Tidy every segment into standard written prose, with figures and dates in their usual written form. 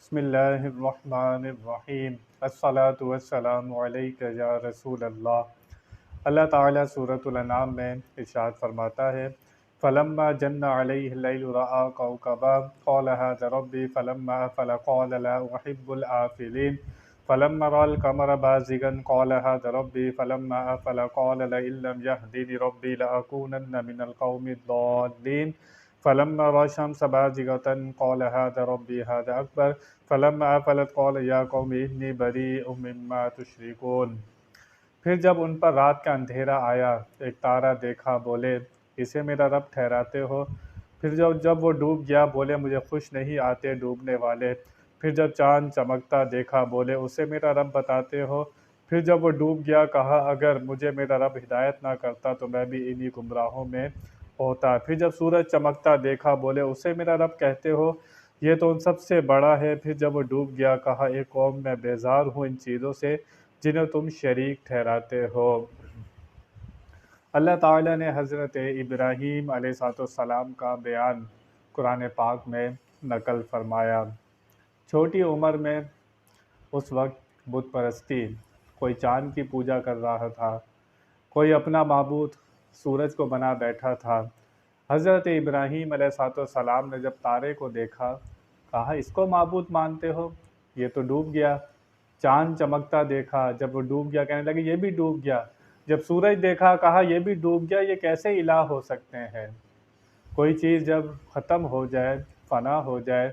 بسم اللہ الرحمن الرحیم الصلاۃ والسلام علیک یا رسول اللہ۔ اللہ تعالیٰ سورۃ الانعام میں ارشاد فرماتا ہے، فلما جن علیہ اللیل رأى کوكبا قال هذا ربی فلما افل قال لا احب الآفلین فلما رأى القمر بازغا قال هذا ربی فلما افل قال لئن لم يهدني ربی لأكونن من القوم الضالین فلما رأى الشمس بازغة قال هذا ربي هذا أكبر فلما أفلت قال يا قوم إني بريء مما تشركون۔ پھر جب ان پر رات کا اندھیرا آیا، ایک تارا دیکھا، بولے اسے میرا رب ٹھہراتے ہو۔ پھر جب وہ ڈوب گیا، بولے مجھے خوش نہیں آتے ڈوبنے والے۔ پھر جب چاند چمکتا دیکھا، بولے اسے میرا رب بتاتے ہو۔ پھر جب وہ ڈوب گیا، کہا اگر مجھے میرا رب ہدایت نہ کرتا تو میں بھی انہی گمراہوں میں ہوتا۔ پھر جب سورج چمکتا دیکھا، بولے اسے میرا رب کہتے ہو، یہ تو ان سب سے بڑا ہے۔ پھر جب وہ ڈوب گیا، کہا اے قوم میں بیزار ہوں ان چیزوں سے جنہیں تم شریک ٹھہراتے ہو۔ اللہ تعالیٰ نے حضرت ابراہیم علیہ السلام کا بیان قرآن پاک میں نقل فرمایا۔ چھوٹی عمر میں اس وقت بت پرستی، کوئی چاند کی پوجا کر رہا تھا، کوئی اپنا معبود سورج کو بنا بیٹھا تھا۔ حضرت ابراہیم علیہ السلام نے جب تارے کو دیکھا، کہا اس کو معبود مانتے ہو؟ یہ تو ڈوب گیا۔ چاند چمکتا دیکھا، جب وہ ڈوب گیا کہنے لگے یہ بھی ڈوب گیا۔ جب سورج دیکھا، کہا یہ بھی ڈوب گیا، یہ کیسے الہ ہو سکتے ہیں؟ کوئی چیز جب ختم ہو جائے، فنا ہو جائے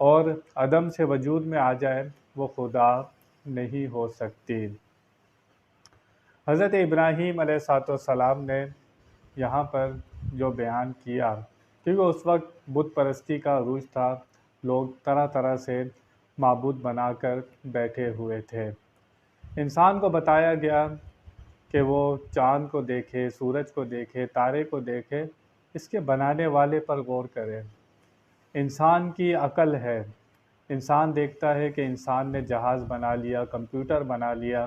اور عدم سے وجود میں آ جائے، وہ خدا نہیں ہو سکتی۔ حضرت ابراہیم علیہ السلام نے یہاں پر جو بیان کیا، کیونکہ اس وقت بت پرستی کا عروج تھا، لوگ طرح طرح سے معبود بنا کر بیٹھے ہوئے تھے۔ انسان کو بتایا گیا کہ وہ چاند کو دیکھے، سورج کو دیکھے، تارے کو دیکھے، اس کے بنانے والے پر غور کرے۔ انسان کی عقل ہے، انسان دیکھتا ہے کہ انسان نے جہاز بنا لیا، کمپیوٹر بنا لیا،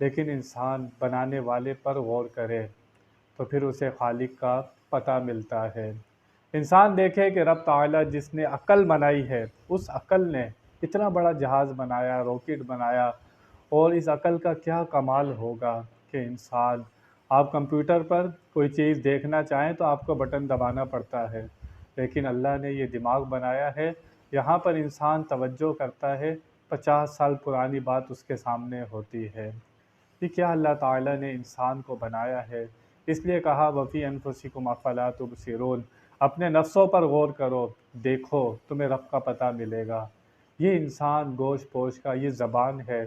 لیکن انسان بنانے والے پر غور کرے تو پھر اسے خالق کا پتہ ملتا ہے۔ انسان دیکھے کہ رب تعالیٰ جس نے عقل بنائی ہے، اس عقل نے اتنا بڑا جہاز بنایا، راکٹ بنایا، اور اس عقل کا کیا کمال ہوگا کہ انسان، آپ کمپیوٹر پر کوئی چیز دیکھنا چاہیں تو آپ کو بٹن دبانا پڑتا ہے، لیکن اللہ نے یہ دماغ بنایا ہے، یہاں پر انسان توجہ کرتا ہے، 50 سال پرانی بات اس کے سامنے ہوتی ہے۔ یہ کیا اللہ تعالیٰ نے انسان کو بنایا ہے۔ اس لیے کہا وَفِي أَنفُسِكُمْ أَفَلَا تُبْصِرُونَ، اپنے نفسوں پر غور کرو، دیکھو، تمہیں رب کا پتہ ملے گا۔ یہ انسان گوشت پوش کا، یہ زبان ہے،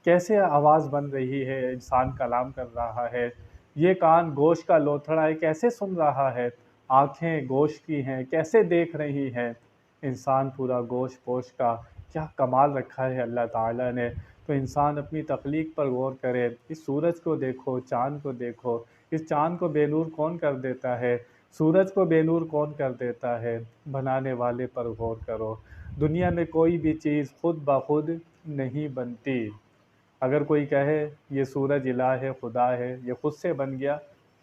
کیسے آواز بن رہی ہے، انسان کلام کر رہا ہے۔ یہ کان گوشت کا لوتھڑا ہے، کیسے سن رہا ہے۔ آنکھیں گوشت کی ہیں، کیسے دیکھ رہی ہیں۔ انسان پورا گوشت پوش کا، کیا کمال رکھا ہے اللہ تعالیٰ نے۔ تو انسان اپنی تخلیق پر غور کرے، اس سورج کو دیکھو، چاند کو دیکھو، اس چاند کو بے نور کون کر دیتا ہے، سورج کو بے نور کون کر دیتا ہے، بنانے والے پر غور کرو۔ دنیا میں کوئی بھی چیز خود بخود نہیں بنتی۔ اگر کوئی کہے یہ سورج الہ ہے، خدا ہے، یہ خود سے بن گیا،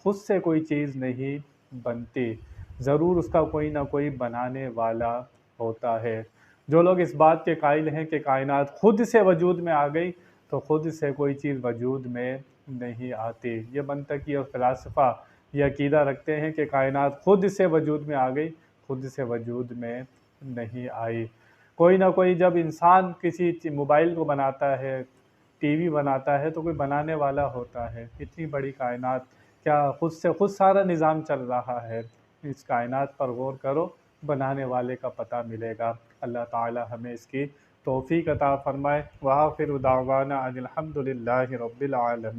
خود سے کوئی چیز نہیں بنتی، ضرور اس کا کوئی نہ کوئی بنانے والا ہوتا ہے۔ جو لوگ اس بات کے قائل ہیں کہ کائنات خود سے وجود میں آ گئی، تو خود سے کوئی چیز وجود میں نہیں آتی۔ یہ منطقی اور فلاسفہ یہ عقیدہ رکھتے ہیں کہ کائنات خود سے وجود میں آ گئی، خود سے وجود میں نہیں آئی۔ کوئی نہ کوئی، جب انسان کسی موبائل کو بناتا ہے، ٹی وی بناتا ہے، تو کوئی بنانے والا ہوتا ہے۔ اتنی بڑی کائنات، کیا خود سے خود سارا نظام چل رہا ہے؟ اس کائنات پر غور کرو، بنانے والے کا پتہ ملے گا۔ اللہ تعالی ہمیں اس کی توفیق عطا فرمائے۔ وآخر دعوانا ان الحمد للہ رب العالمین۔